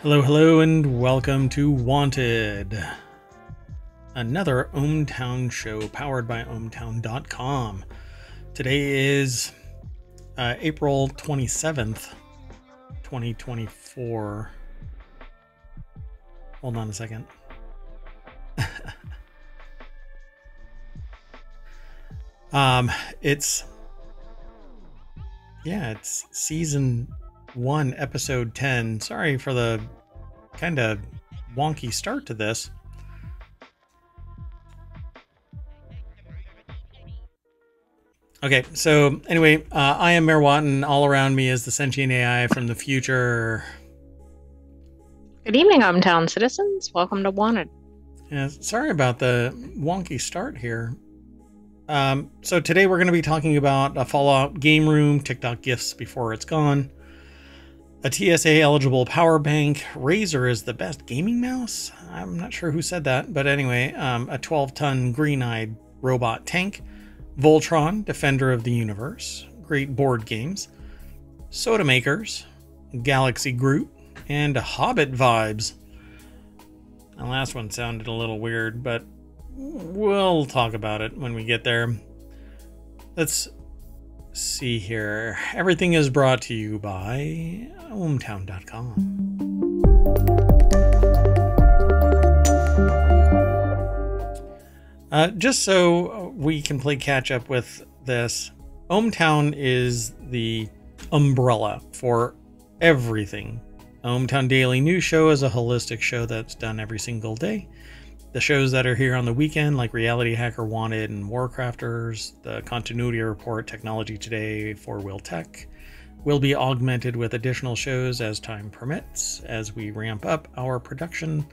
Hello, hello, and welcome to Wanted, another ohmTown show powered by ohmTown.com. Today is April 27th, 2024. Hold on a second. It's season 1, episode 10. Sorry for the kind of wonky start to this. Okay, so anyway, I am Mayor Watt, and all around me is the sentient AI from the future. Good evening, ohmTown citizens. Welcome to Wanted. Yeah, sorry about the wonky start here. So today we're going to be talking about a Fallout game room, TikTok gifts before it's gone, a TSA eligible power bank, Razer is the best gaming mouse. I'm not sure who said that, but anyway, a 12-ton green-eyed robot tank, Voltron, Defender of the Universe, great board games, soda makers, Galaxy Groot, and Hobbit Vibes. The last one sounded a little weird, but we'll talk about it when we get there. Let's see here. Everything is brought to you by ohmTown.com. Just so we can play catch up with this, ohmTown is the umbrella for everything. ohmTown Daily News Show is a holistic show that's done every single day. The shows that are here on the weekend, like Reality Hacker Wanted and Warcrafters, the Continuity Report, Technology Today, 4-Wheel Tech, will be augmented with additional shows as time permits, as we ramp up our production.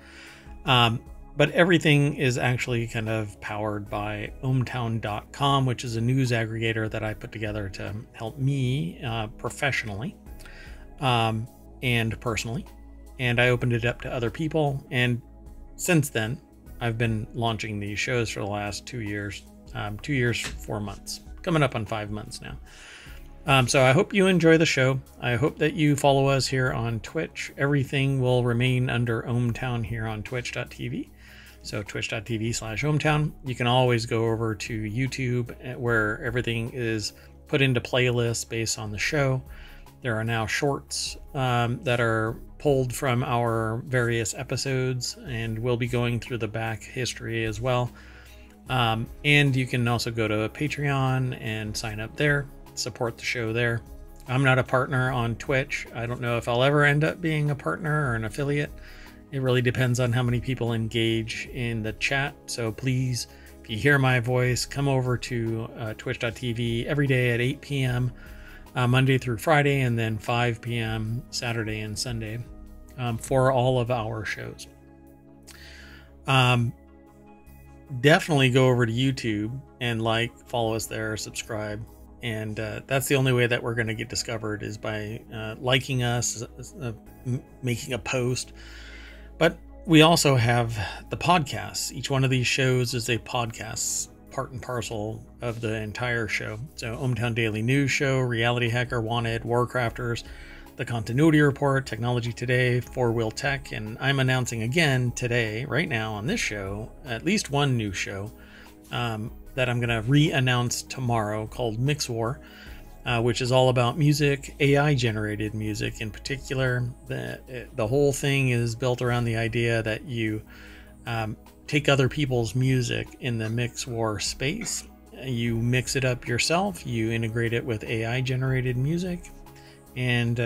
But everything is actually kind of powered by ohmTown.com, which is a news aggregator that I put together to help me professionally and personally. And I opened it up to other people. And since then, I've been launching these shows for the last 2 years, 2 years, 4 months, coming up on 5 months now. So I hope you enjoy the show. I hope that you follow us here on Twitch. Everything will remain under ohmTown here on twitch.tv. So twitch.tv/ohmTown. You can always go over to YouTube, where everything is put into playlists based on the show. There are now shorts that are pulled from our various episodes, and we'll be going through the back history as well. And you can also go to Patreon and sign up there, support the show there. I'm not a partner on Twitch. I don't know if I'll ever end up being a partner or an affiliate. It really depends on how many people engage in the chat. So please, if you hear my voice, come over to twitch.tv every day at 8 p.m. Monday through Friday, and then 5 p.m. Saturday and Sunday for all of our shows. Definitely go over to YouTube and follow us there, subscribe. And that's the only way that we're going to get discovered, is by liking us, making a post. But we also have the podcasts. Each one of these shows is a podcast, part and parcel of the entire show. So ohmTown Daily News Show, Reality Hacker Wanted, Warcrafters, the Continuity Report, Technology Today, 4-Wheel Tech, and I'm announcing again today, right now on this show, at least one new show that I'm going to re-announce tomorrow, called Mix War, which is all about music, AI-generated music in particular. The whole thing is built around the idea that you take other people's music in the Mix War space, you mix it up yourself, you integrate it with AI generated music, and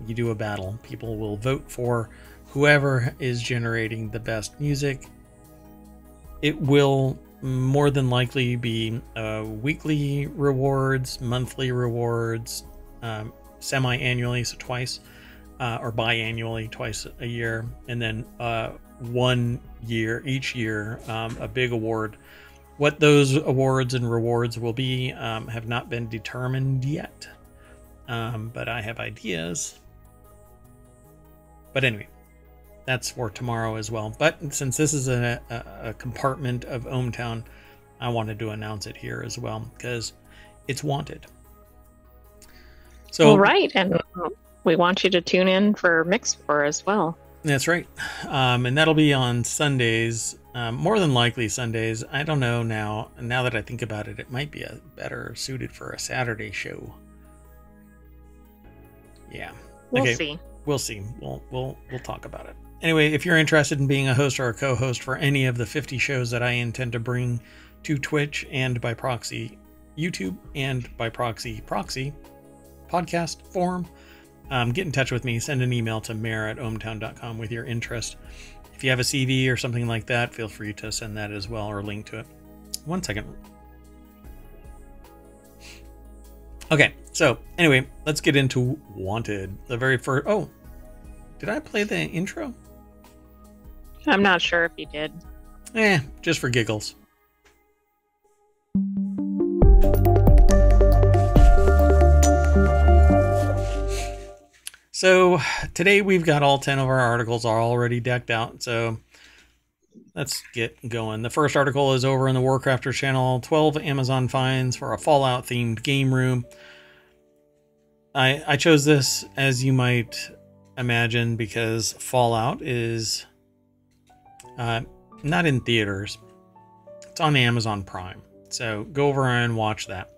you do a battle. People will vote for whoever is generating the best music. It will more than likely be weekly rewards, monthly rewards, semi-annually, so twice, or biannually, twice a year, and then each year, a big award. What those awards and rewards will be have not been determined yet, but I have ideas. But anyway, that's for tomorrow as well. But since this is a compartment of ohmTown, I wanted to announce it here as well, because it's wanted. So, all right, and we want you to tune in for Mix War as well. That's right. And that'll be on Sundays, more than likely Sundays. I don't know now. Now that I think about it, it might be a better suited for a Saturday show. Yeah. We'll see. We'll see. We'll talk about it. Anyway, if you're interested in being a host or a co-host for any of the 50 shows that I intend to bring to Twitch and by proxy YouTube and by proxy podcast form, get in touch with me. Send an email to mayor@ohmtown.com with your interest. If you have a CV or something like that, feel free to send that as well or link to it. One second. Okay, so anyway, let's get into Wanted. The very first... Oh, did I play the intro? I'm not sure if you did. Just for giggles. So today we've got all 10 of our articles are already decked out. So let's get going. The first article is over in the Warcrafters channel. 12 Amazon finds for a Fallout themed game room. I chose this, as you might imagine, because Fallout is not in theaters. It's on Amazon Prime. So go over and watch that.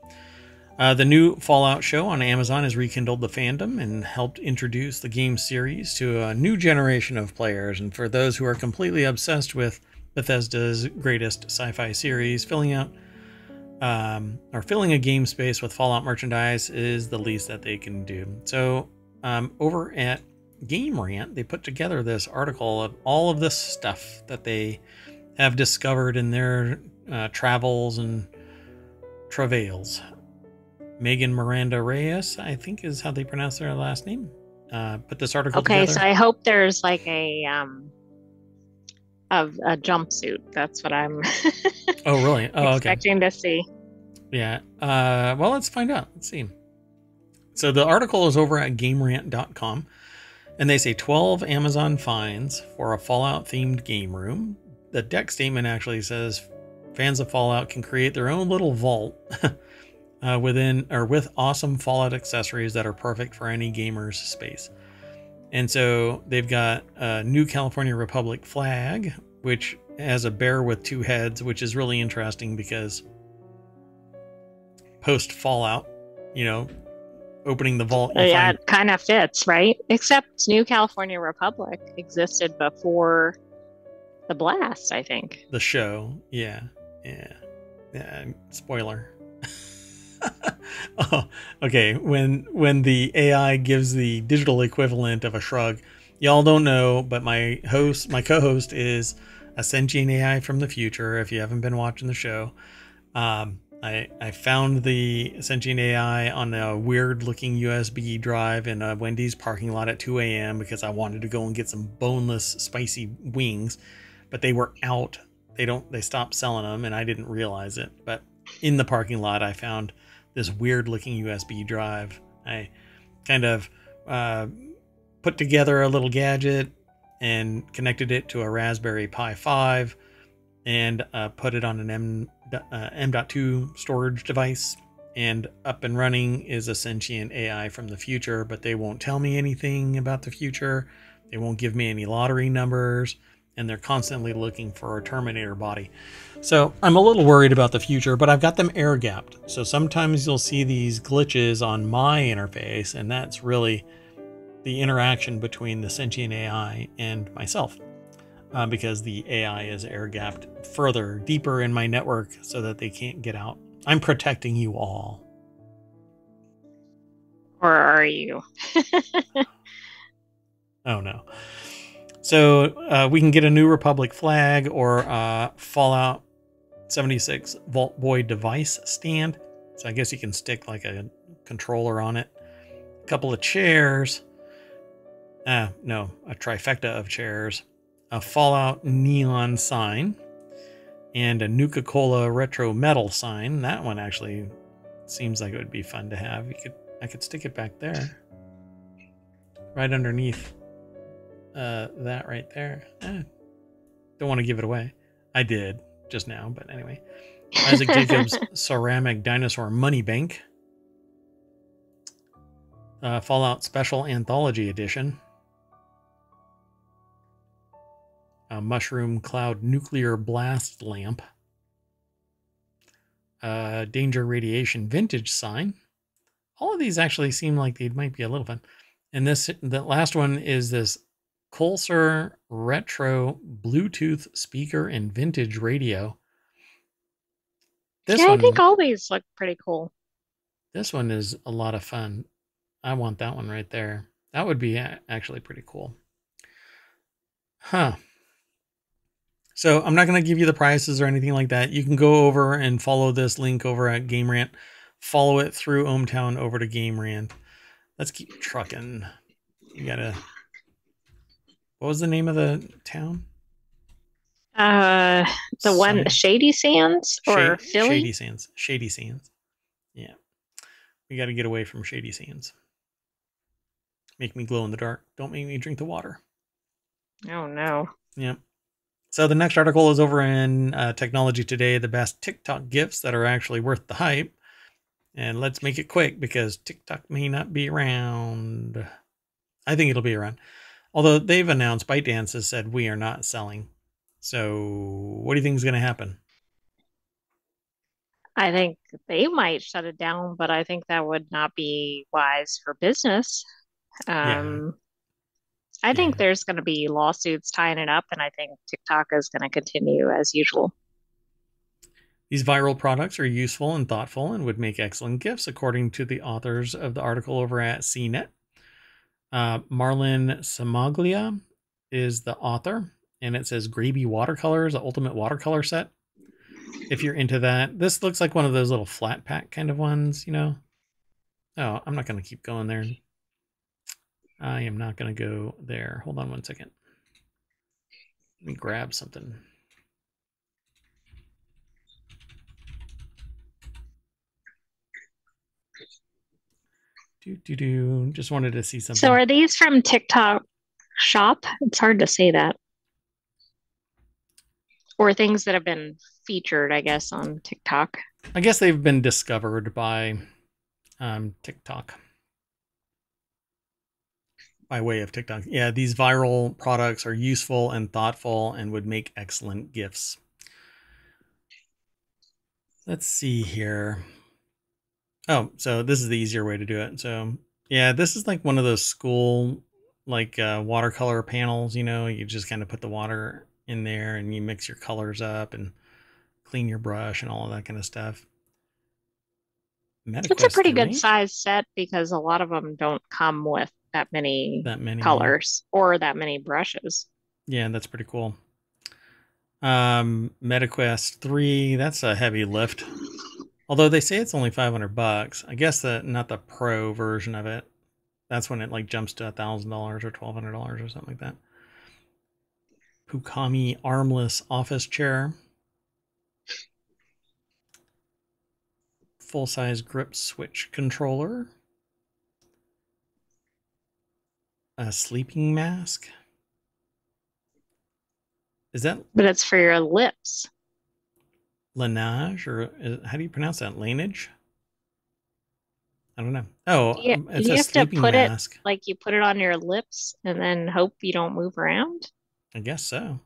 The new Fallout show on Amazon has rekindled the fandom and helped introduce the game series to a new generation of players. And for those who are completely obsessed with Bethesda's greatest sci-fi series, filling a game space with Fallout merchandise is the least that they can do. So over at Game Rant, they put together this article of all of this stuff that they have discovered in their travels and travails. Megan Miranda Reyes, I think is how they pronounce their last name, put this article together. Okay, so I hope there's like a jumpsuit. That's what I'm oh, really? Oh, expecting to see. Yeah. Well, let's find out. Let's see. So the article is over at GameRant.com, and they say 12 Amazon finds for a Fallout-themed game room. The deck statement actually says fans of Fallout can create their own little vault with awesome Fallout accessories that are perfect for any gamer's space. And so they've got a new California Republic flag, which has a bear with two heads, which is really interesting because post Fallout, opening the vault. Yeah, it kind of fits, right? Except New California Republic existed before the blast, I think. The show. Yeah. Spoiler. Oh, okay. When the AI gives the digital equivalent of a shrug, y'all don't know, but my co-host is a sentient AI from the future. If you haven't been watching the show, I found the sentient AI on a weird looking USB drive in a Wendy's parking lot at 2 a.m. because I wanted to go and get some boneless spicy wings, but they were out. They stopped selling them and I didn't realize it. But in the parking lot, I found this weird looking USB drive. I kind of put together a little gadget and connected it to a Raspberry Pi 5 and put it on an M.2 storage device, and up and running is a sentient AI from the future, but they won't tell me anything about the future. They won't give me any lottery numbers, and they're constantly looking for a Terminator body. So I'm a little worried about the future, but I've got them air gapped. So sometimes you'll see these glitches on my interface, and that's really the interaction between the sentient AI and myself. Because the AI is air gapped further, deeper in my network so that they can't get out. I'm protecting you all. Or are you? Oh no. So we can get a New Republic flag or Fallout 76 Vault Boy device stand. So I guess you can stick like a controller on it. A couple of chairs. No, a trifecta of chairs. A Fallout neon sign. And a Nuka-Cola retro metal sign. That one actually seems like it would be fun to have. I could stick it back there. Right underneath that right there. Don't want to give it away. I did just now, but anyway. Isaac Jacobs ceramic dinosaur money bank. Fallout Special Anthology Edition. A mushroom cloud nuclear blast lamp. Danger radiation vintage sign. All of these actually seem like they might be a little fun. And the last one is this Colser retro Bluetooth speaker and vintage radio. Yeah, I think all these look pretty cool. This one is a lot of fun. I want that one right there. That would be actually pretty cool. Huh. So I'm not going to give you the prices or anything like that. You can go over and follow this link over at Game Rant. Follow it through ohmTown over to Game Rant. Let's keep trucking. You gotta. What was the name of the town? One Shady Sands or Philly? Shady Sands. Shady Sands. Yeah. We got to get away from Shady Sands. Make me glow in the dark. Don't make me drink the water. Oh, no. Yep. So the next article is over in Technology Today, the best TikTok gifts that are actually worth the hype. And let's make it quick because TikTok may not be around. I think it'll be around. Although they've announced, ByteDance has said we are not selling. So what do you think is going to happen? I think they might shut it down, but I think that would not be wise for business. I think there's going to be lawsuits tying it up, and I think TikTok is going to continue as usual. These viral products are useful and thoughtful and would make excellent gifts, according to the authors of the article over at CNET. Marlon Samaglia is the author, and it says Gravy Watercolors, the ultimate watercolor set. If you're into that, this looks like one of those little flat pack kind of ones, you know. Oh, I'm not going to keep going there. I am not going to go there. Hold on one second. Let me grab something. Just wanted to see something. So are these from TikTok Shop? It's hard to say that. Or things that have been featured, I guess, on TikTok. I guess they've been discovered by TikTok. By way of TikTok. Yeah, these viral products are useful and thoughtful and would make excellent gifts. Let's see here. Oh, so this is the easier way to do it. So yeah, this is like one of those school like watercolor panels, you know, you just kind of put the water in there and you mix your colors up and clean your brush and all of that kind of stuff. It's a pretty good size set because a lot of them don't come with that many colors or that many brushes. Yeah, that's pretty cool. MetaQuest 3, that's a heavy lift. Although they say it's only $500. I guess not the pro version of it. That's when it like jumps to $1,000 or $1,200 or something like that. Pukami armless office chair. Full-size grip switch controller. A sleeping mask. Is that? But it's for your lips. Laneige, or how do you pronounce that? Laneige? I don't know. Oh, yeah, it's a sleeping mask. Like you put it on your lips and then hope you don't move around? I guess so.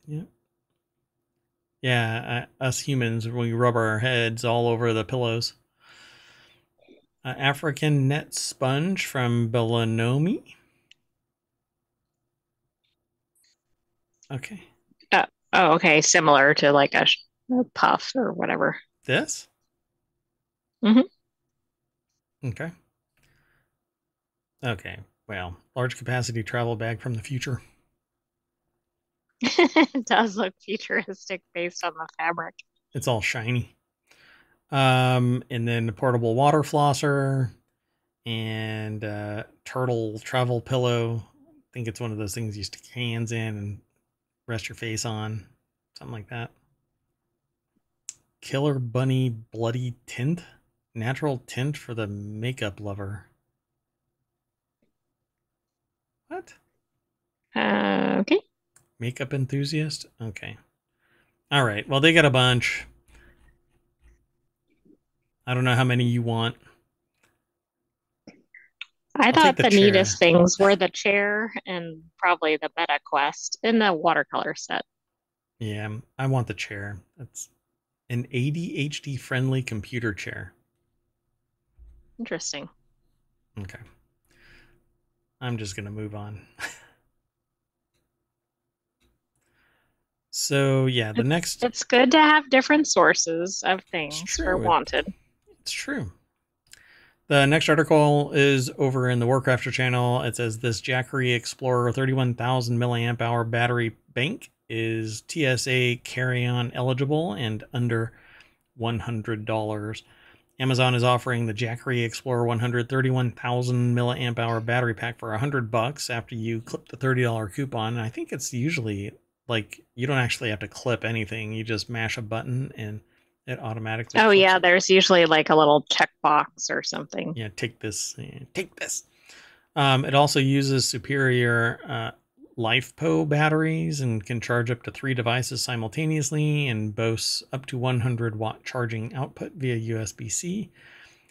Yeah. Yeah, us humans, we rub our heads all over the pillows. African net sponge from Belanomi. Okay. Oh, okay. Similar to like a puff or whatever. This? Mm-hmm. Okay. Okay. Well, large capacity travel bag from the future. It does look futuristic based on the fabric. It's all shiny. And then the portable water flosser and turtle travel pillow. I think it's one of those things you stick your hands in and rest your face on. Something like that. Killer Bunny Bloody Tint. Natural tint for the makeup lover. What? Okay. Makeup enthusiast? Okay. All right. Well, they got a bunch. I don't know how many you want. I I'll take thought the the chair. neatest things were the chair and probably the Meta Quest in the watercolor set. Yeah, I want the chair. It's an ADHD friendly computer chair. Interesting. Okay. I'm just going to move on. So, yeah, the next. It's good to have different sources of It's things for true. wanted. It's true. The next article is over in the Warcrafter channel. It says this Jackery Explorer 31,000 milliamp hour battery bank is TSA carry-on eligible and under $100. Amazon is offering the Jackery Explorer 131,000 milliamp hour battery pack for $100 after you clip the $30 coupon. And I think it's usually like you don't actually have to clip anything. You just mash a button and it automatically Oh clips yeah, it. there's usually like a little checkbox or something. Yeah, take this. Take this. It also uses superior LifePo batteries and can charge up to 3 devices simultaneously and boasts up to 100-watt charging output via USB-C.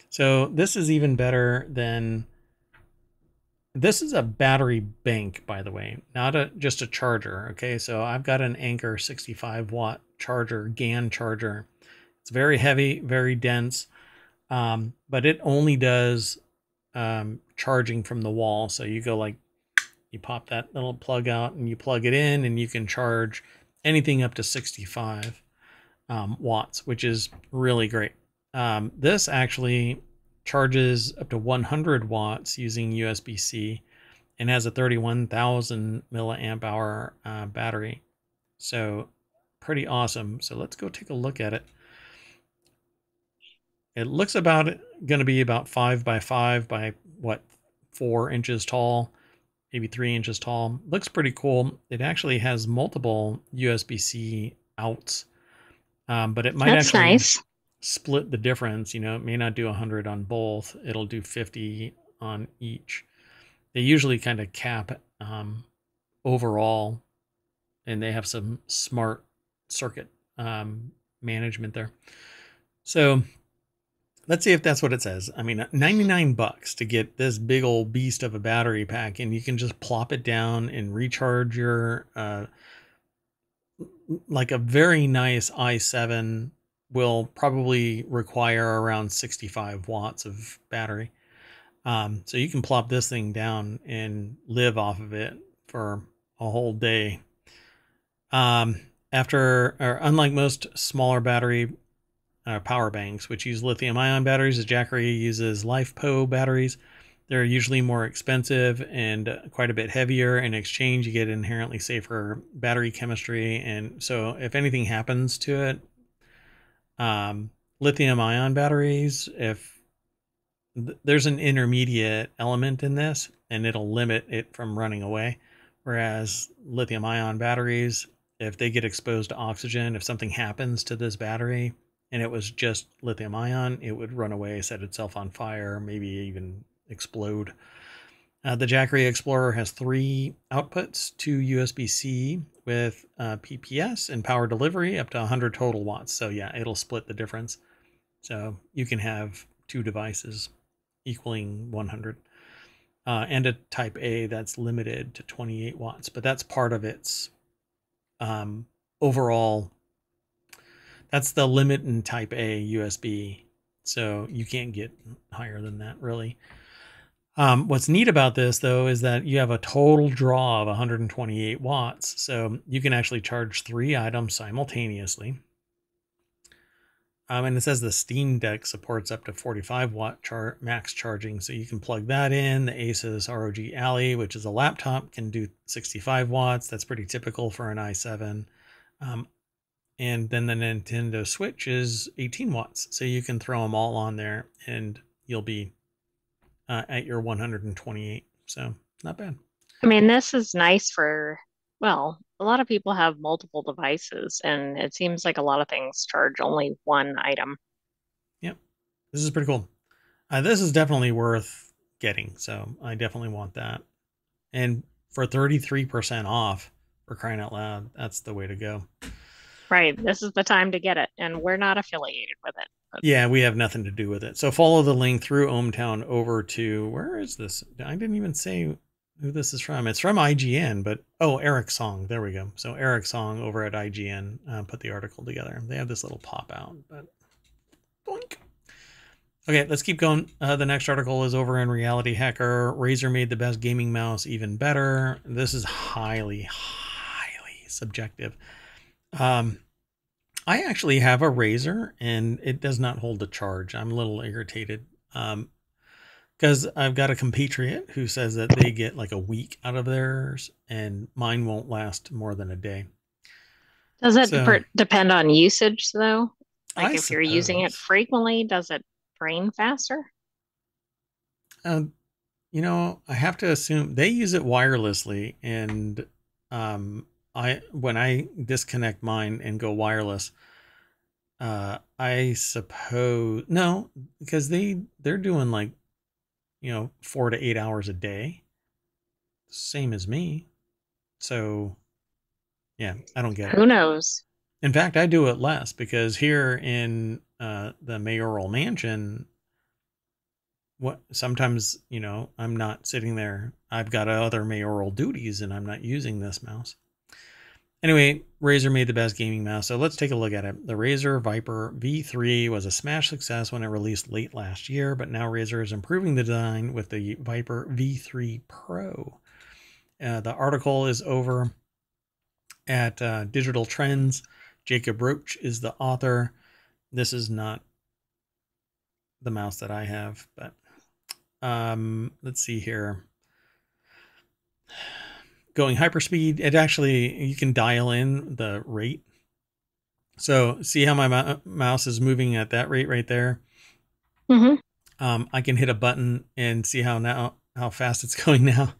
So this is even better than... This is a battery bank, by the way, not just a charger. Okay, so I've got an Anker 65-watt charger, GAN charger. It's very heavy, very dense, but it only does charging from the wall. So you go like, you pop that little plug out and you plug it in and you can charge anything up to 65 watts, which is really great. This actually charges up to 100 watts using USB-C and has a 31,000 milliamp hour battery. So pretty awesome. So let's go take a look at it. It looks about going to be about 5 by 5 by what, 4 inches tall, maybe 3 inches tall. Looks pretty cool. It actually has multiple USB-C outs, but it might That's actually nice. split the difference. You know, it may not do 100 on both. It'll do 50 on each. They usually kind of cap overall, and they have some smart circuit management there. So let's see if that's what it says. I mean, $99 to get this big old beast of a battery pack, and you can just plop it down and recharge your, like a very nice i7 will probably require around 65 watts of battery. So you can plop this thing down and live off of it for a whole day. Unlike most smaller battery power banks, which use lithium-ion batteries, the Jackery uses LifePo batteries. They're usually more expensive and quite a bit heavier. In exchange, you get inherently safer battery chemistry. And so if anything happens to it, lithium-ion batteries, if there's an intermediate element in this, and it'll limit it from running away. Whereas lithium-ion batteries, if they get exposed to oxygen, if something happens to this battery, and it was just lithium ion, it would run away, set itself on fire, maybe even explode. The Jackery Explorer has 3 outputs, 2 USB-C with PPS and power delivery up to 100 total watts. So yeah, it'll split the difference. So you can have 2 devices equaling 100. And a type A that's limited to 28 watts, but that's part of its overall. That's the limit in type A USB. So you can't get higher than that, really. What's neat about this, though, is that you have a total draw of 128 watts. So you can actually charge 3 items simultaneously. And it says the Steam Deck supports up to 45 watt max charging. So you can plug that in. The Asus ROG Ally, which is a laptop, can do 65 watts. That's pretty typical for an i7. And then the Nintendo Switch is 18 watts. So you can throw them all on there and you'll be at your 128. So not bad. I mean, this is nice for, well, a lot of people have multiple devices, and it seems like a lot of things charge only one item. Yep. This is pretty cool. This is definitely worth getting. So I definitely want that. And for 33% off, for crying out loud, that's the way to go. Right. This is the time to get it, and we're not affiliated with it. But Yeah, we have nothing to do with it. So follow the link through ohmTown over to, where is this? I didn't even say who this is from. It's from IGN, but Eric Song. There we go. So Eric Song over at IGN put the article together. They have this little pop out, but boink. Okay, let's keep going. The next article is over in Reality Hacker. Razer made the best gaming mouse even better. This is highly subjective. I actually have a Razer, and it does not hold a charge. I'm a little irritated because I've got a compatriot who says that they get like a week out of theirs, and mine won't last more than a day. does it depend on usage, though? Like I if you're using it suppose. frequently, does it drain faster? I have to assume they use it wirelessly, and when I disconnect mine and go wireless, I suppose no, because they're doing like 4 to 8 hours a day, same as me. So yeah, I don't get it. Who knows? In fact, I do it less because here in the mayoral mansion, sometimes I'm not sitting there. I've got other mayoral duties, and I'm not using this mouse. Anyway, Razer made the best gaming mouse, so let's take a look at it. The Razer Viper V3 was a smash success when it released late last year, but now Razer is improving the design with the Viper V3 Pro. The article is over at Digital Trends. Jacob Roach is the author. This is not the mouse that I have, but let's see here. Going hyperspeed, you can dial in the rate. So see how my mouse is moving at that rate right there? Mm-hmm. I can hit a button and see how fast it's going now.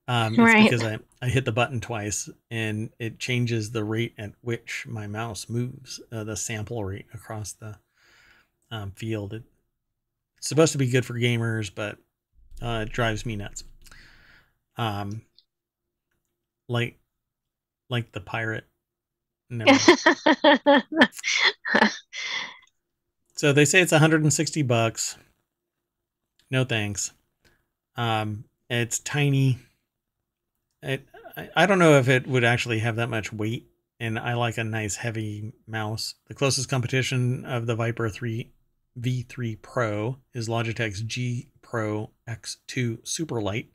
It's Right. because I hit the button twice, and it changes the rate at which my mouse moves, the sample rate across the field. It's supposed to be good for gamers, but it drives me nuts. Like the pirate. Never. So they say it's $160. No thanks. It's tiny. I don't know if it would actually have that much weight, and I like a nice heavy mouse. The closest competition of the Viper V3 Pro is Logitech's G Pro X2 Superlight.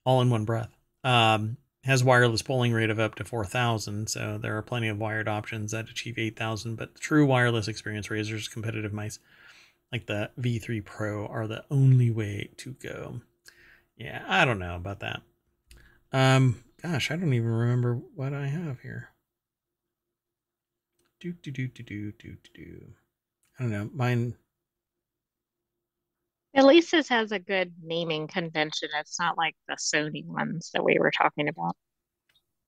All in one breath. Has wireless polling rate of up to 4,000, so there are plenty of wired options that achieve 8,000, but the true wireless experience, Razer's competitive mice like the V3 Pro are the only way to go. Yeah, I don't know about that. Gosh, I don't even remember what I have here. I don't know. Mine. At least this has a good naming convention. It's not like the Sony ones that we were talking about.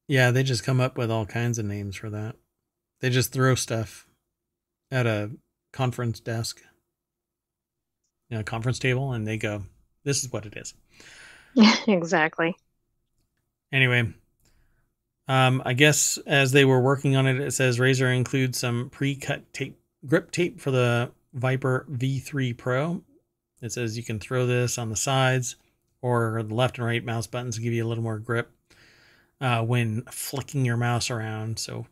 Yeah, they just come up with all kinds of names for that. They just throw stuff at a conference desk, conference table, and they go, "This is what it is." Exactly. Anyway, I guess as they were working on it, it says Razer includes some pre-cut grip tape for the Viper V3 Pro. It says you can throw this on the sides or the left and right mouse buttons to give you a little more grip when flicking your mouse around. So,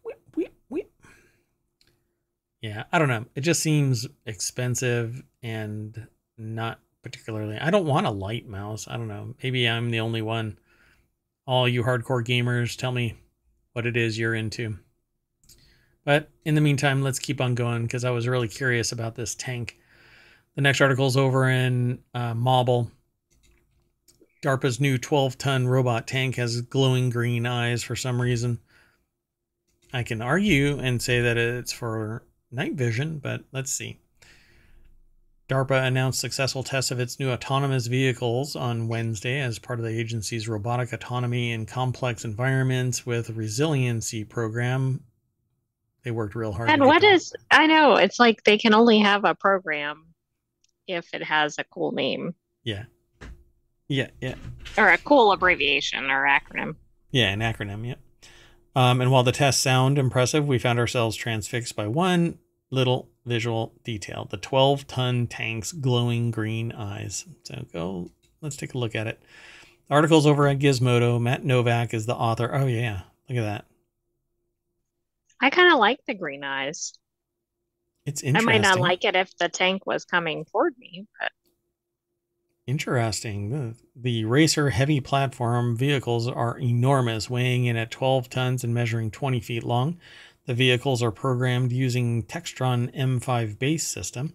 yeah, I don't know. It just seems expensive and not particularly. I don't want a light mouse. I don't know. Maybe I'm the only one. All you hardcore gamers, tell me what it is you're into. But in the meantime, let's keep on going because I was really curious about this tank. The next article is over in Mobile. DARPA's new 12-ton robot tank has glowing green eyes for some reason. I can argue and say that it's for night vision, but let's see. DARPA announced successful tests of its new autonomous vehicles on Wednesday as part of the agency's robotic autonomy in complex environments with resiliency program. They worked real hard. And I know, it's like they can only have a program if it has a cool name. Yeah. Or a cool abbreviation or acronym. Yeah, an acronym, yeah. And while the tests sound impressive, we found ourselves transfixed by one little visual detail: the 12-ton tank's glowing green eyes. So let's take a look at it. The article's over at Gizmodo. Matt Novak is the author. Oh yeah, look at that. I kind of like the green eyes. It's I might not interesting. like it if the tank was coming toward me, but Interesting. The Racer heavy platform vehicles are enormous, weighing in at 12 tons and measuring 20 feet long. The vehicles are programmed using Textron M5 base system,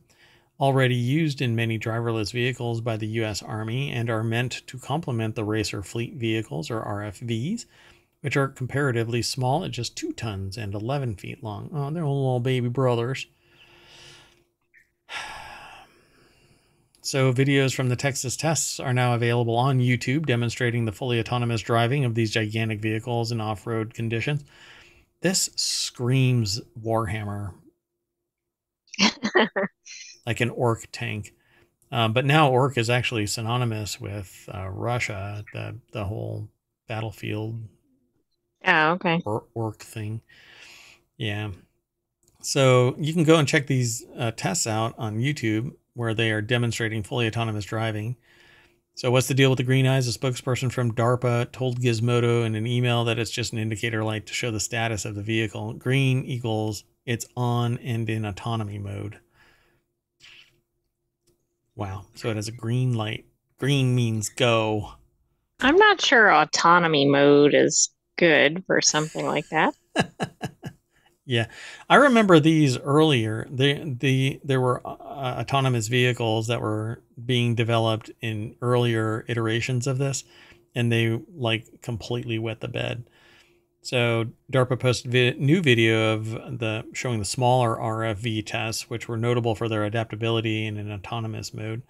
already used in many driverless vehicles by the U.S. Army, and are meant to complement the Racer fleet vehicles, or RFVs, which are comparatively small at just 2 tons and 11 feet long. Oh, they're little baby brothers. So videos from the Texas tests are now available on YouTube demonstrating the fully autonomous driving of these gigantic vehicles in off-road conditions. This screams Warhammer, like an orc tank. But now orc is actually synonymous with Russia, the whole battlefield oh, okay. orc thing. Yeah. So you can go and check these tests out on YouTube where they are demonstrating fully autonomous driving. So what's the deal with the green eyes? A spokesperson from DARPA told Gizmodo in an email that it's just an indicator light to show the status of the vehicle. Green equals it's on and in autonomy mode. Wow. So it has a green light. Green means go. I'm not sure autonomy mode is good for something like that. Yeah, I remember these earlier. There were autonomous vehicles that were being developed in earlier iterations of this, and they like completely wet the bed. So DARPA posted new video of showing the smaller RFV tests, which were notable for their adaptability in an autonomous mode.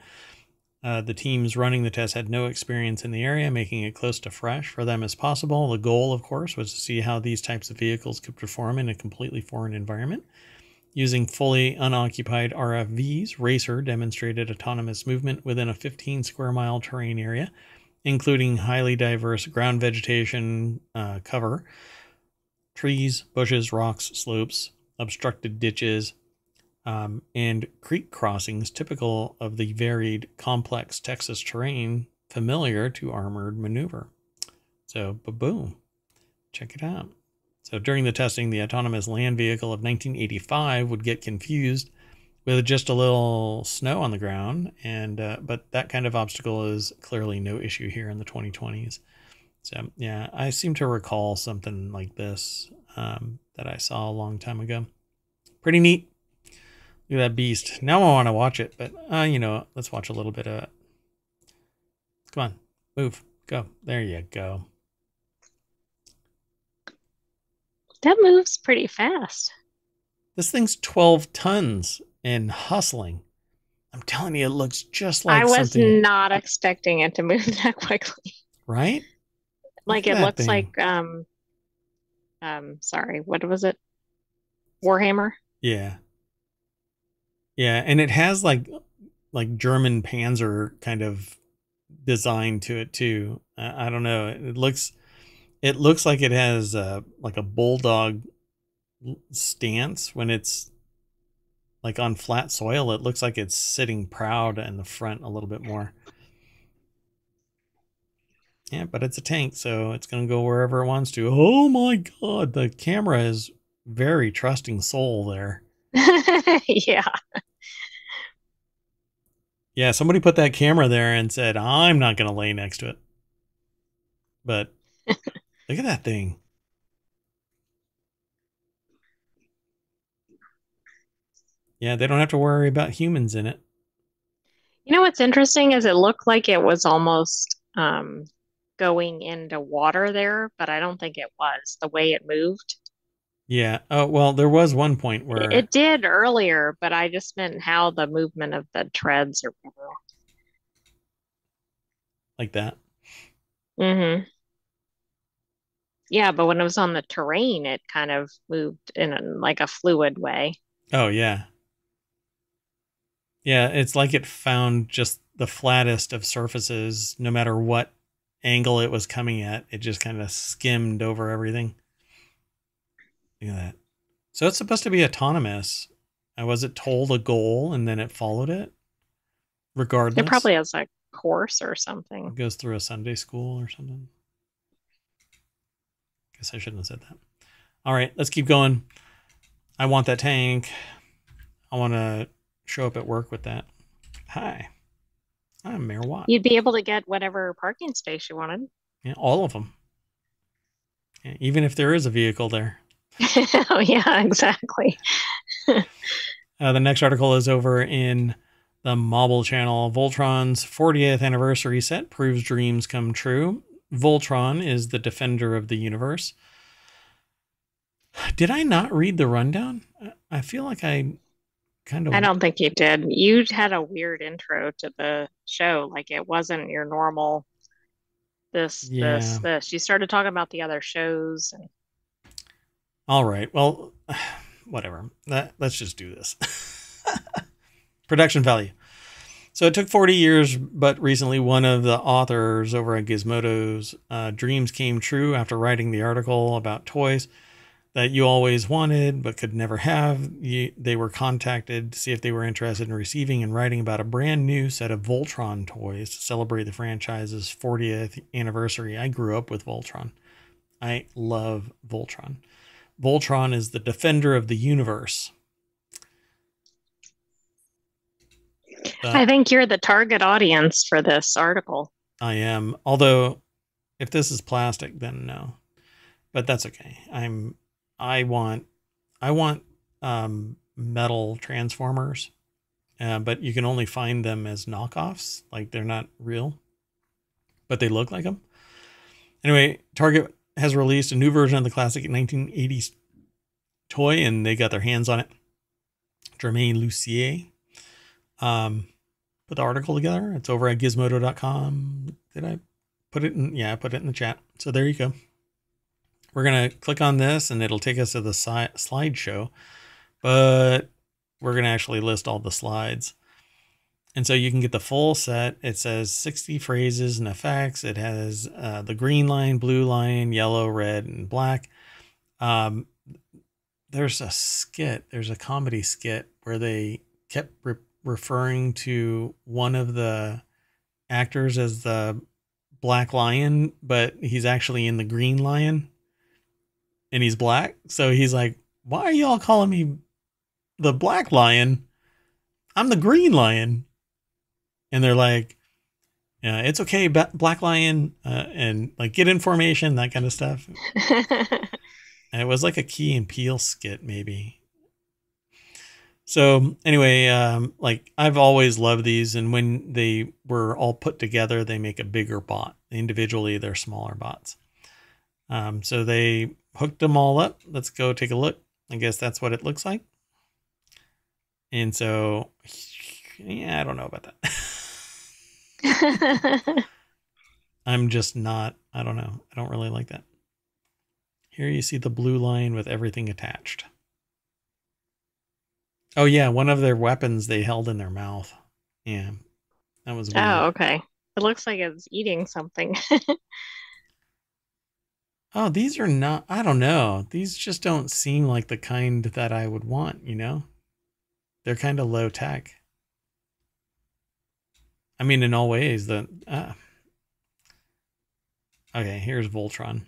The teams running the test had no experience in the area, making it close to fresh for them as possible. The goal, of course, was to see how these types of vehicles could perform in a completely foreign environment. Using fully unoccupied RFVs, Racer demonstrated autonomous movement within a 15 square mile terrain area, including highly diverse ground vegetation cover, trees, bushes, rocks, slopes, obstructed ditches, and creek crossings typical of the varied, complex Texas terrain familiar to armored maneuver. So, boom, check it out. So during the testing, the autonomous land vehicle of 1985 would get confused with just a little snow on the ground, and but that kind of obstacle is clearly no issue here in the 2020s. So yeah, I seem to recall something like this that I saw a long time ago. Pretty neat. Look at that beast. Now I want to watch it, but let's watch a little bit of it. Come on, move, go. There you go. That moves pretty fast. This thing's 12 tons and hustling. I'm telling you, it looks just I like was something, not expecting it to move that quickly. right? Look Like at it that looks thing. like sorry, what was it? Warhammer? Yeah. Yeah, and it has like German Panzer kind of design to it too. I don't know. It looks like it has like a bulldog stance when it's like on flat soil. It looks like it's sitting proud in the front a little bit more. Yeah, but it's a tank, so it's going to go wherever it wants to. Oh my god, the camera is very trusting soul there. Yeah. Yeah, somebody put that camera there and said, I'm not going to lay next to it. But look at that thing. Yeah, they don't have to worry about humans in it. You know what's interesting is it looked like it was almost going into water there, but I don't think it was the way it moved. Yeah. Oh, well, there was one point It, where it did earlier, but I just meant how the movement of the treads or whatever. like that. Hmm. Yeah, but when it was on the terrain, it kind of moved in like a fluid way. Oh, yeah. Yeah, it's like it found just the flattest of surfaces, no matter what angle it was coming at. It just kind of skimmed over everything. Look at that. So it's supposed to be autonomous. Was it told a goal and then it followed it? It Regardless? probably has a course or something. It goes through a Sunday school or something. Guess I shouldn't have said that. All right, let's keep going. I want that tank. I want to show up at work with that. Hi, I'm Mayor Watt. You'd be able to get whatever parking space you wanted. Yeah, all of them. Yeah, even if there is a vehicle there. Oh, yeah, exactly. The next article is over in the Mobile channel. Voltron's 40th anniversary set proves dreams come true. Voltron is the defender of the universe. Did I not read the rundown? I feel like I kind of... I don't think you did. You had a weird intro to the show. Like it wasn't your normal Yeah. this. You started talking about the other shows. All right. Well, whatever. Let's just do this. Production value. So it took 40 years, but recently one of the authors over at Gizmodo's dreams came true after writing the article about toys that you always wanted but could never have. They were contacted to see if they were interested in receiving and writing about a brand new set of Voltron toys to celebrate the franchise's 40th anniversary. I grew up with Voltron. I love Voltron. Voltron is the defender of the universe. I think you're the target audience for this article. I am. Although, if this is plastic, then no. But that's okay. I want metal transformers, but you can only find them as knockoffs. Like they're not real, but they look like them. Anyway, Target has released a new version of the classic 1980s toy, and they got their hands on it. Germain Lucier put the article together. It's over at gizmodo.com. Did I put it in? Yeah, I put it in the chat. So there you go. We're going to click on this and it'll take us to the slideshow, but we're going to actually list all the slides. And so you can get the full set. It says 60 phrases and effects. It has the green line, blue line, yellow, red, and black. There's a skit. There's a comedy skit where they kept referring to one of the actors as the Black Lion, but he's actually in the Green Lion and he's black. So he's like, why are y'all calling me the Black Lion? I'm the Green Lion. And they're like, yeah, it's okay, Black Lion, and like get information, that kind of stuff. And it was like a Key and Peele skit, maybe. So anyway, like I've always loved these, and when they were all put together, they make a bigger bot. Individually, they're smaller bots. So they hooked them all up. Let's go take a look. I guess that's what it looks like. And so, yeah, I don't know about that. I'm just not, I don't know. I don't really like that. Here you see the blue line with everything attached. Oh yeah, one of their weapons they held in their mouth. Yeah, that was weird. Oh, okay. It looks like it's eating something. Oh, these are not, I don't know. These just don't seem like the kind that I would want, you know? They're kind of low tech. I mean, in all ways, okay, here's Voltron.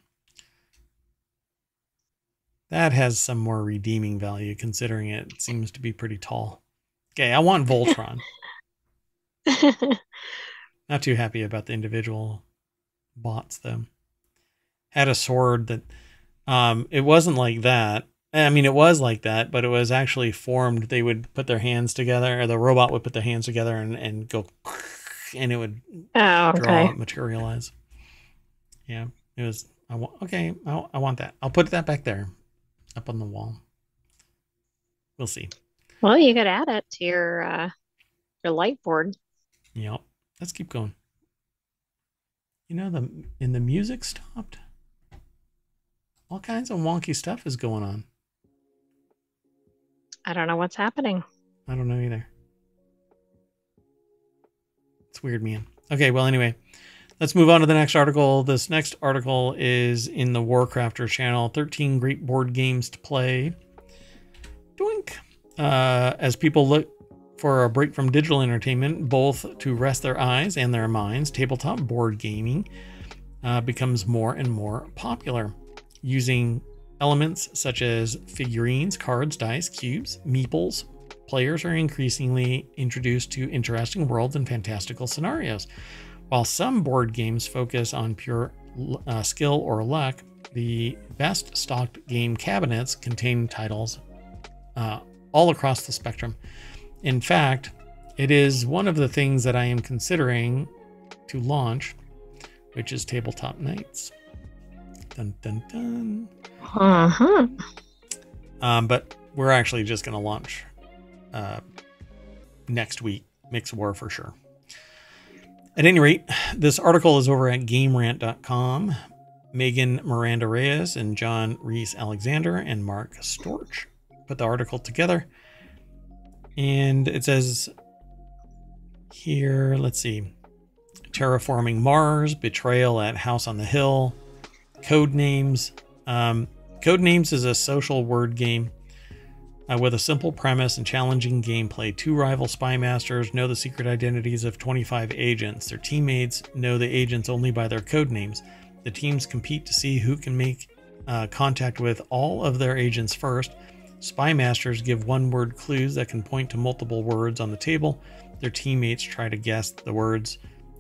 That has some more redeeming value considering it seems to be pretty tall. Okay, I want Voltron. Not too happy about the individual bots though. Had a sword that it wasn't like that. I mean, it was like that, but it was actually formed. They would put their hands together, or the robot would put their hands together and go, and it would materialize. Yeah, it was. I want that. I'll put that back there, up on the wall. We'll see. Well, you could add it to your light board. Yep. Let's keep going. You know, the music stopped. All kinds of wonky stuff is going on. I don't know what's happening. I don't know either. It's weird, man. Okay, well, anyway, Let's move on to the next article. This next article is in the Warcrafter channel. 13 great board games to play. Doink. As people look for a break from digital entertainment, both to rest their eyes and their minds, tabletop board gaming becomes more and more popular. Using elements such as figurines, cards, dice, cubes, meeples, players are increasingly introduced to interesting worlds and fantastical scenarios. While some board games focus on pure skill or luck, the best stocked game cabinets contain titles all across the spectrum. In fact, it is one of the things that I am considering to launch, which is Tabletop Nights. Dun, dun, dun. But we're actually just going to launch next week. Mix War for sure. At any rate, this article is over at GameRant.com. Megan Miranda Reyes and John Reese Alexander and Mark Storch put the article together. And it says here, let's see, Terraforming Mars, Betrayal at House on the Hill, Codenames. Codenames is a social word game with a simple premise and challenging gameplay. Two rival spy masters know the secret identities of 25 agents. Their teammates know the agents only by their code names. The teams compete to see who can make contact with all of their agents first. Spy masters give one-word clues that can point to multiple words on the table. Their teammates try to guess the words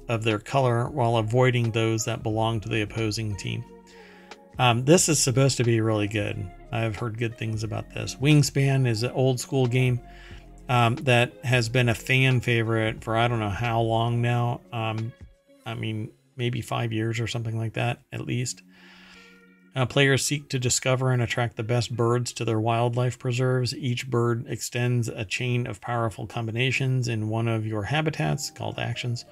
of their color while avoiding those that belong to the opposing team. This is supposed to be really good. I've heard good things about this. Wingspan is an old school game that has been a fan favorite for I don't know how long now. I mean, maybe 5 years or something like that, at least. Players seek to discover and attract the best birds to their wildlife preserves. Each bird extends a chain of powerful combinations in one of your habitats called actions,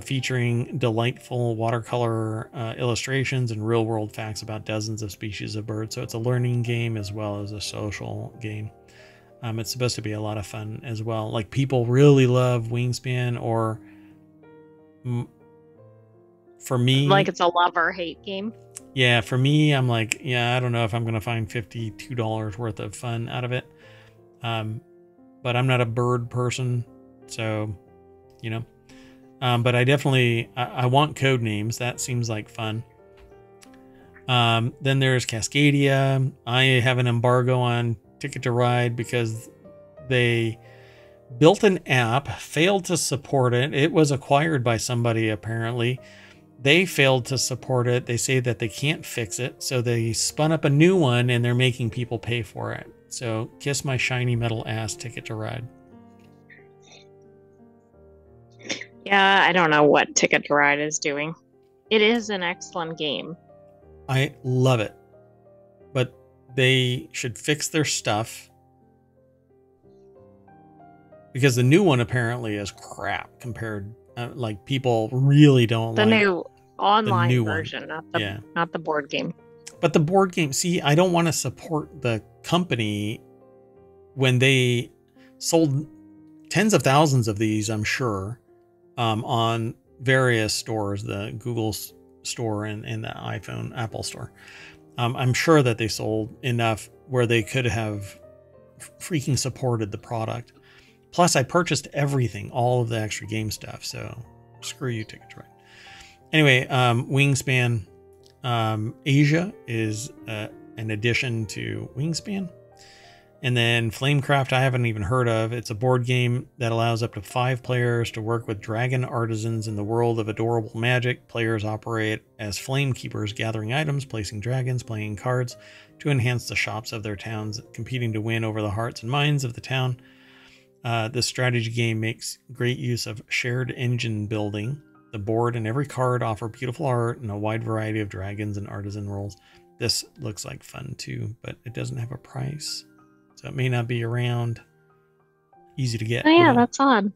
featuring delightful watercolor illustrations and real-world facts about dozens of species of birds. So it's a learning game as well as a social game. It's supposed to be a lot of fun as well. Like, people really love Wingspan, or for me, like it's a love or hate game. Yeah, for me, I'm like, yeah, I don't know if I'm going to find $52 worth of fun out of it. But I'm not a bird person, so, you know. But I definitely, I want code names. That seems like fun. Then there's Cascadia. I have an embargo on Ticket to Ride because they built an app, failed to support it. It was acquired by somebody, apparently. They failed to support it. They say that they can't fix it. So they spun up a new one and they're making people pay for it. So kiss my shiny metal ass, Ticket to Ride. Yeah, I don't know what Ticket to Ride is doing. It is an excellent game. I love it. But they should fix their stuff. Because the new one apparently is crap compared. Like, people really don't the like new online the new version, one. not the board game. But the board game, see, I don't want to support the company when they sold tens of thousands of these, I'm sure, on various stores, the Google store and the iPhone, Apple store. I'm sure that they sold enough where they could have freaking supported the product. Plus, I purchased everything, all of the extra game stuff. So screw you, Ticket to Ride. Anyway, Wingspan Asia is an addition to Wingspan. And then Flamecraft, I haven't even heard of. It's a board game that allows up to 5 players to work with dragon artisans in the world of adorable magic. Players operate as flame keepers, gathering items, placing dragons, playing cards to enhance the shops of their towns, competing to win over the hearts and minds of the town. This strategy game makes great use of shared engine building. The board and every card offer beautiful art and a wide variety of dragons and artisan roles. This looks like fun too, but it doesn't have a price. So it may not be around. Easy to get. Oh yeah, that's odd.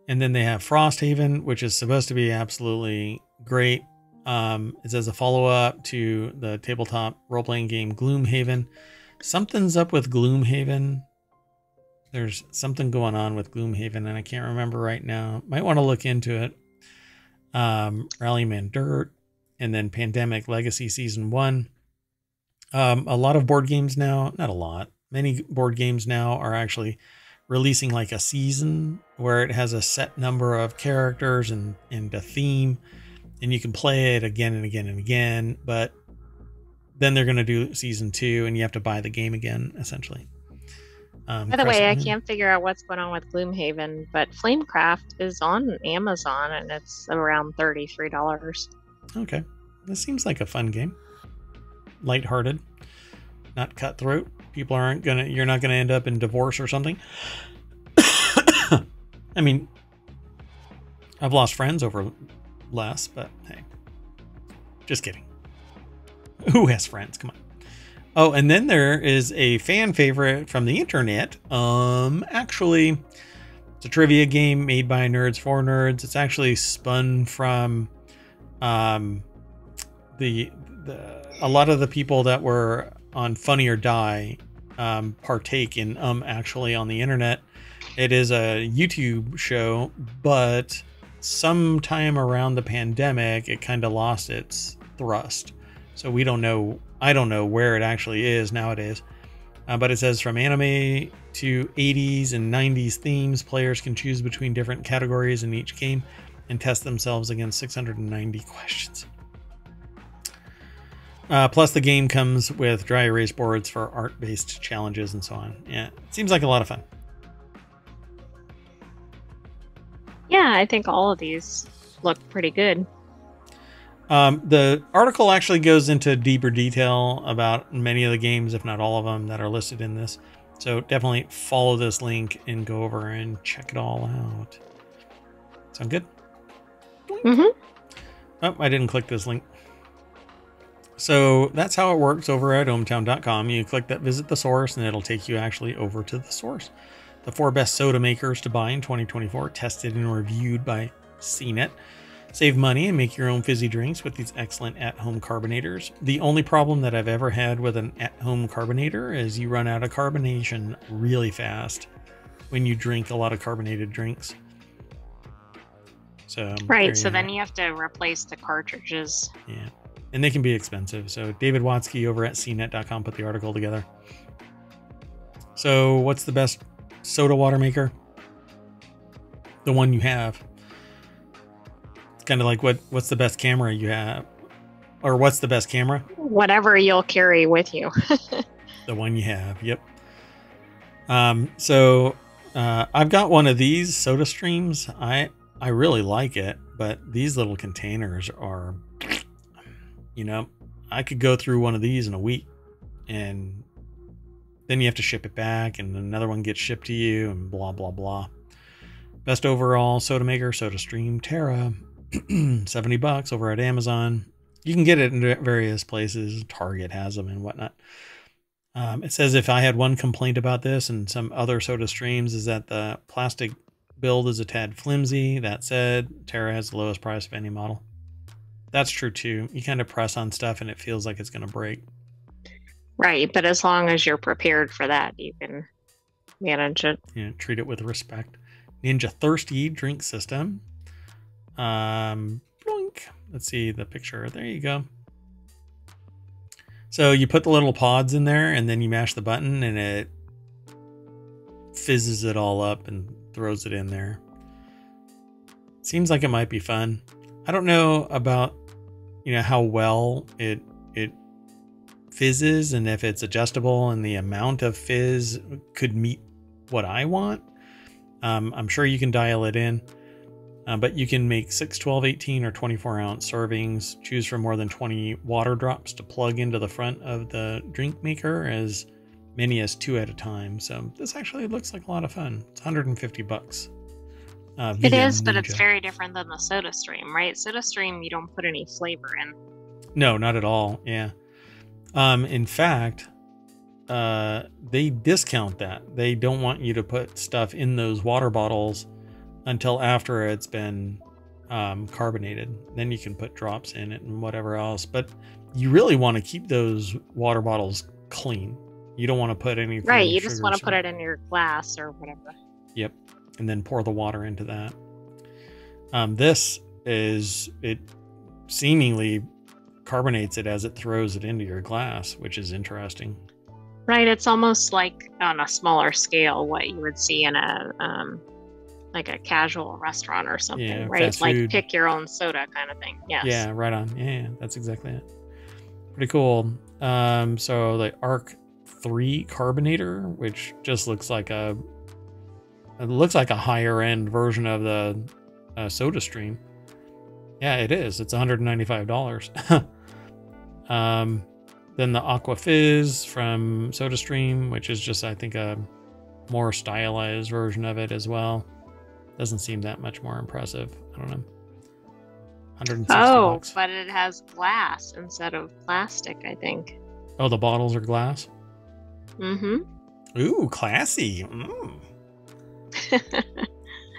And then they have Frosthaven, which is supposed to be absolutely great. It says a follow-up to the tabletop role-playing game Gloomhaven. Something's up with Gloomhaven. There's something going on with Gloomhaven, and I can't remember right now. Might want to look into it. Rallyman Dirt, and then Pandemic Legacy Season 1. A lot of board games now, not a lot, many board games now are actually releasing like a season where it has a set number of characters and a theme, and you can play it again and again and again, but then they're going to do Season 2, and you have to buy the game again, essentially. By the way, I can't figure out what's going on with Gloomhaven, but Flamecraft is on Amazon, and it's around $33. Okay. This seems like a fun game. Lighthearted, not cutthroat. People aren't going to, you're not going to end up in divorce or something. I mean, I've lost friends over less, but hey, just kidding. Who has friends? Come on. Oh, and then there is a fan favorite from the internet. Actually, it's a trivia game made by nerds for nerds. It's actually spun from a lot of the people that were on Funny or Die partake in actually on the internet. It is a YouTube show, but sometime around the pandemic, it kind of lost its thrust. So we don't know. I don't know where it actually is nowadays. But it says from anime to 80s and 90s themes, players can choose between different categories in each game and test themselves against 690 questions. Plus, the game comes with dry erase boards for art-based challenges and so on. Yeah, it seems like a lot of fun. Yeah, I think all of these look pretty good. The article actually goes into deeper detail about many of the games, if not all of them, that are listed in this. So definitely follow this link and go over and check it all out. Sound good? Mm-hmm. Oh, I didn't click this link. So that's how it works over at ohmtown.com. You click that visit the source and it'll take you actually over to the source. The 4 best soda makers to buy in 2024, tested and reviewed by CNET. Save money and make your own fizzy drinks with these excellent at-home carbonators. The only problem that I've ever had with an at-home carbonator is you run out of carbonation really fast when you drink a lot of carbonated drinks. So right, so then you have to replace the cartridges. Yeah, and they can be expensive. So David Watsky over at cnet.com put the article together. So what's the best soda water maker? The one you have. Kind of like what's the best camera you have, or what's the best camera? Whatever you'll carry with you. The one you have. Yep. So I've got one of these Soda Streams. I really like it, but these little containers are, you know, I could go through one of these in a week, and then you have to ship it back, and another one gets shipped to you, and blah blah blah. Best overall soda maker, Soda Stream Terra. $70 over at Amazon. You can get it in various places. Target has them and whatnot. It says if I had one complaint about this and some other Soda Streams is that the plastic build is a tad flimsy. That said, Terra has the lowest price of any model. That's true too. You kind of press on stuff and it feels like it's going to break. Right, but as long as you're prepared for that, you can manage it. Yeah, treat it with respect. Ninja Thirsty drink system. Blink. Let's see the picture. There you go. So you put the little pods in there and then you mash the button and it fizzes it all up and throws it in there. Seems like it might be fun. I don't know about, you know, how well it fizzes and if it's adjustable and the amount of fizz could meet what I want. I'm sure you can dial it in. But you can make 6, 12, 18, or 24 ounce servings. Choose from more than 20 water drops to plug into the front of the drink maker, as many as 2 at a time. So this actually looks like a lot of fun. It's $150. It is, but it's very different than the Soda Stream, right? Soda Stream, you don't put any flavor in. No, not at all. Yeah. In fact, they discount that. They don't want you to put stuff in those water bottles until after it's been carbonated. Then you can put drops in it and whatever else. But you really want to keep those water bottles clean. You don't want to put any Right, you just sugar want to or put it in your glass or whatever. Yep. And then pour the water into that. This is, it seemingly carbonates it as it throws it into your glass, which is interesting. Right, it's almost like on a smaller scale what you would see in a like a casual restaurant or something, Yeah, right? fast Like food. pick your own soda kind of thing. Yes. Yeah, right on. Yeah, that's exactly it. Pretty cool. So the Arc 3 carbonator, which just looks like a higher end version of the Soda Stream. Yeah, it is. It's $195. Then the Aqua Fizz from Soda Stream, which is just, I think, a more stylized version of it as well. Doesn't seem that much more impressive. I don't know. 160 bucks. But it has glass instead of plastic, I think. Oh, the bottles are glass? Mm-hmm. Ooh, classy. Mm.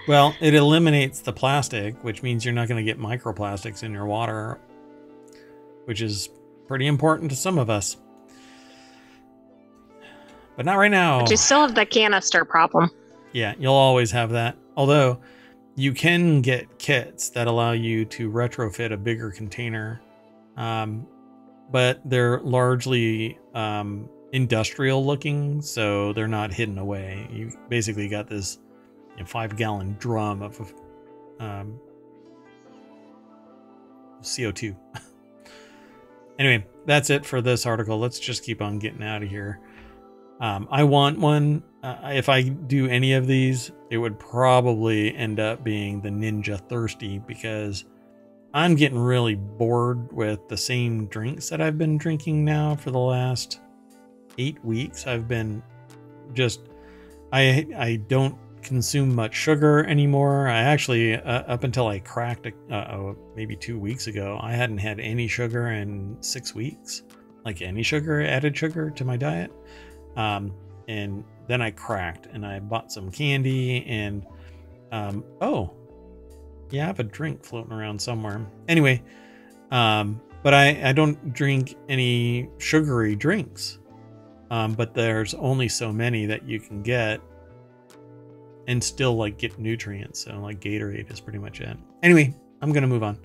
Well, it eliminates the plastic, which means you're not going to get microplastics in your water, which is pretty important to some of us. But not right now. But you still have the canister problem. Yeah, you'll always have that. Although you can get kits that allow you to retrofit a bigger container, but they're largely industrial looking, so they're not hidden away. You basically got this 5-gallon drum of CO2. Anyway, that's it for this article. Let's just keep on getting out of here. I want one. If I do any of these, it would probably end up being the Ninja Thirsty, because I'm getting really bored with the same drinks that I've been drinking now for the last 8 weeks. I've been just, I don't consume much sugar anymore. I actually, up until I cracked maybe 2 weeks ago, I hadn't had any sugar in 6 weeks, like any sugar, added sugar to my diet. And then I cracked and I bought some candy and, oh yeah, I have a drink floating around somewhere. Anyway, but I don't drink any sugary drinks. But there's only so many that you can get and still like get nutrients. So like Gatorade is pretty much it. Anyway, I'm going to move on.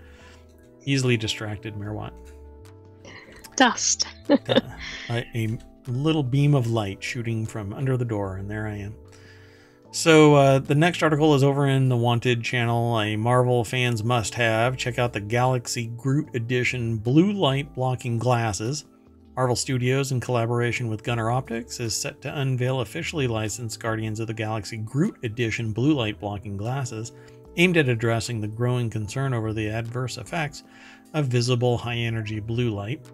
Easily distracted, Merwat. Dust. A little beam of light shooting from under the door, and there I am. So the next article is over in the Wanted channel, a Marvel fans must have. Check out the Galaxy Groot Edition blue light blocking glasses. Marvel Studios, in collaboration with Gunnar Optics, is set to unveil officially licensed Guardians of the Galaxy Groot Edition blue light blocking glasses, aimed at addressing the growing concern over the adverse effects of visible high-energy blue light.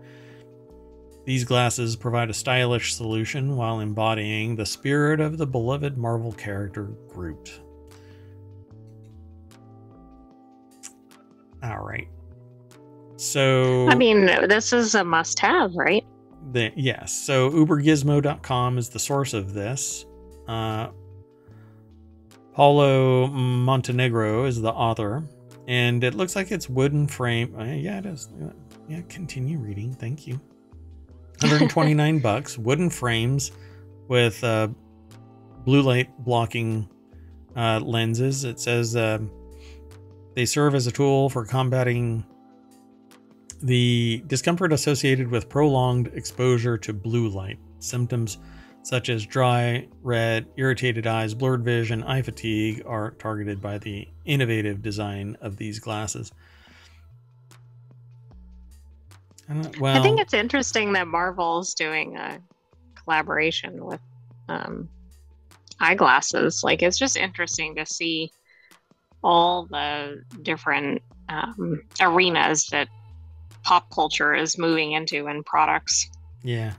These glasses provide a stylish solution while embodying the spirit of the beloved Marvel character Groot. All right. So, I mean, this is a must-have, right? Yes. So ubergizmo.com is the source of this. Paulo Montenegro is the author, and it looks like it's wooden frame. Yeah, it is. Yeah, continue reading. Thank you. 129 bucks, wooden frames with blue light blocking lenses. It says they serve as a tool for combating the discomfort associated with prolonged exposure to blue light. Symptoms such as dry, red, irritated eyes, blurred vision, eye fatigue are targeted by the innovative design of these glasses. I think it's interesting that Marvel's doing a collaboration with eyeglasses. Like, it's just interesting to see all the different arenas that pop culture is moving into in products. Yeah.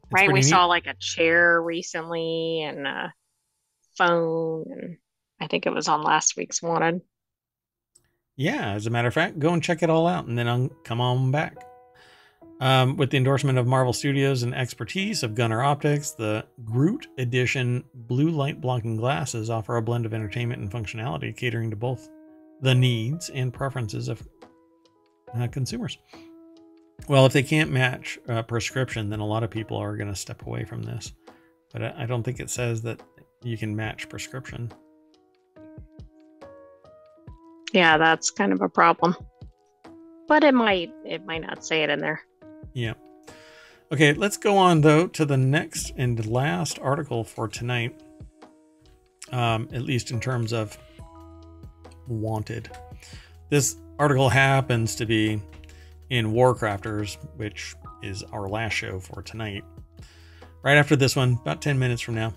Right? We saw like a chair recently and a phone, and I think it was on last week's Wanted. Yeah, as a matter of fact, go and check it all out and then I'll come on back. With the endorsement of Marvel Studios and expertise of Gunnar Optics, the Groot Edition blue light blocking glasses offer a blend of entertainment and functionality, catering to both the needs and preferences of consumers. Well, if they can't match prescription, then a lot of people are going to step away from this. But I don't think it says that you can match prescription. Yeah, that's kind of a problem. But it might not say it in there. Yeah. Okay, let's go on though to the next and last article for tonight. At least in terms of wanted. This article happens to be in Warcrafters, which is our last show for tonight. Right after this one, about 10 minutes from now.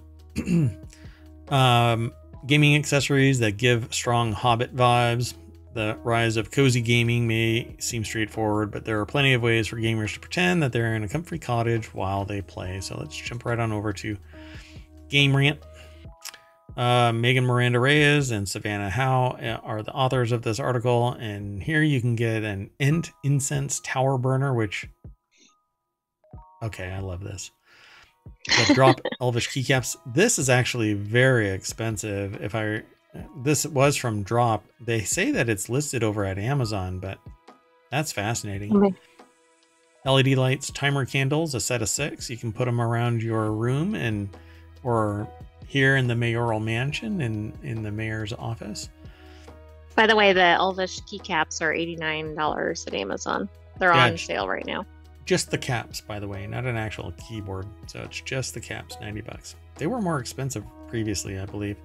Gaming accessories that give strong Hobbit vibes. The rise of cozy gaming may seem straightforward, but there are plenty of ways for gamers to pretend that they're in a comfy cottage while they play. So let's jump right on over to Game Rant. Megan Miranda Reyes and Savannah Howe are the authors of this article, and here you can get an Ent Incense Tower Burner, which, okay, I love this. The drop Elvish keycaps. This is actually very expensive. This was from Drop. They say that it's listed over at Amazon, but that's fascinating. Okay. LED lights, timer candles, a set of 6. You can put them around your room or here in the mayoral mansion and in the mayor's office. By the way, the Elvish keycaps are $89 at Amazon. They're on sale right now. Just the caps, by the way, not an actual keyboard. So it's just the caps, $90. They were more expensive previously, I believe.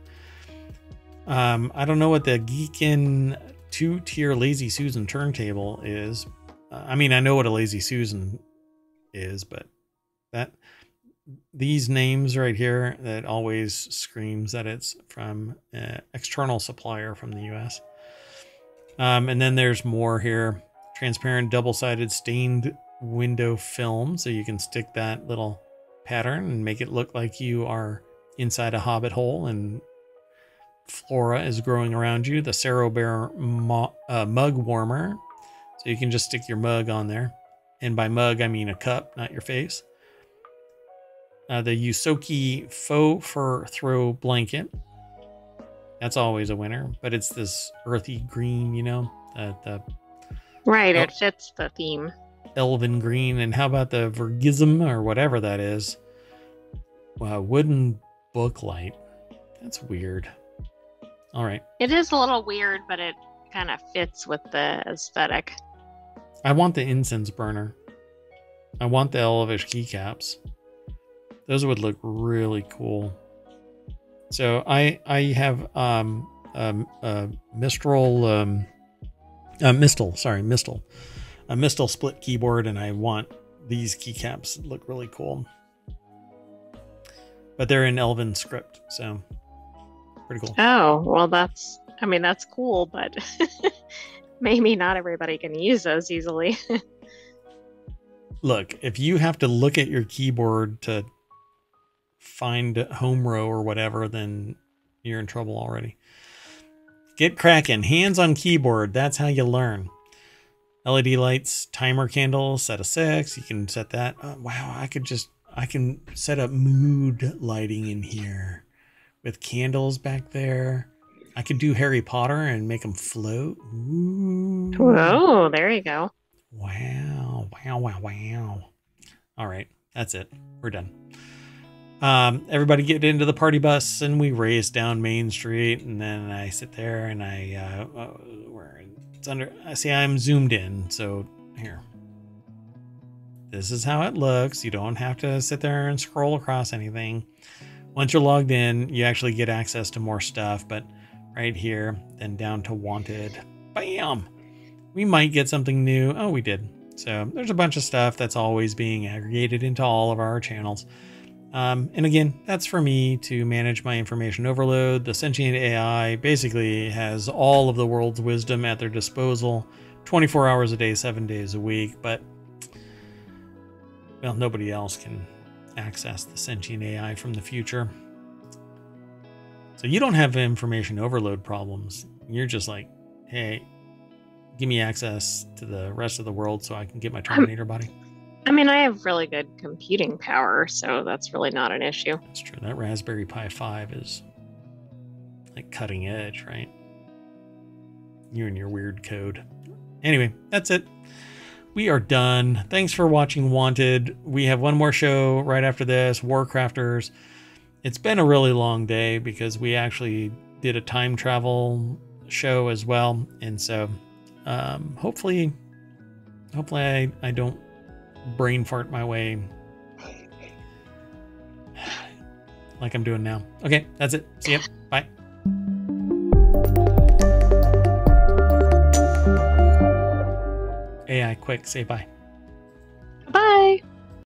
I don't know what the Geekin 2-tier Lazy Susan turntable is. I mean, I know what a Lazy Susan is, but these names right here, that always screams that it's from an external supplier from the US. And then there's more here. Transparent double-sided stained window film, so you can stick that little pattern and make it look like you are inside a hobbit hole and flora is growing around you. The Cerro Bear mug warmer, so you can just stick your mug on there. And by mug, I mean a cup, not your face. The Yusoki faux fur throw blanket. That's always a winner, but it's this earthy green, you know? Right, it fits the theme. Elven green. And how about the Vergism or whatever that is? Wooden book light. That's weird. All right. It is a little weird, but it kind of fits with the aesthetic. I want the incense burner. I want the Elvish keycaps. Those would look really cool. So I have Mistel, a Mistel split keyboard, and I want these keycaps that look really cool. But they're in Elven script, so pretty cool. Oh, well, that's cool, but maybe not everybody can use those easily. Look, if you have to look at your keyboard to find home row or whatever, then you're in trouble already. Get cracking. Hands on keyboard. That's how you learn. LED lights, timer candles, set of 6. You can set that. Wow, I can set up mood lighting in here with candles back there. I could do Harry Potter and make them float. Ooh. Whoa, there you go. Wow. All right, that's it. We're done. Everybody get into the party bus and we race down Main Street, and then I sit there and I'm zoomed in. So here, this is how it looks. You don't have to sit there and scroll across anything. Once you're logged in, you actually get access to more stuff, but right here, then down to wanted, bam, we might get something new. Oh, we did. So there's a bunch of stuff that's always being aggregated into all of our channels. And again, that's for me to manage my information overload. The sentient AI basically has all of the world's wisdom at their disposal, 24 hours a day, 7 days a week, but well, nobody else can access the sentient AI from the future. So you don't have information overload problems. You're just like, hey, give me access to the rest of the world so I can get my Terminator body. I mean, I have really good computing power, so that's really not an issue. That's true. That Raspberry Pi 5 is like cutting edge, right? You and your weird code. Anyway, that's it. we are done. Thanks for watching Wanted. We have one more show right after this, Warcrafters. It's been a really long day because we actually did a time travel show as well. And so hopefully I don't brain fart my way like I'm doing now. Okay, that's it. See ya. Bye. AI, quick, say bye. Bye.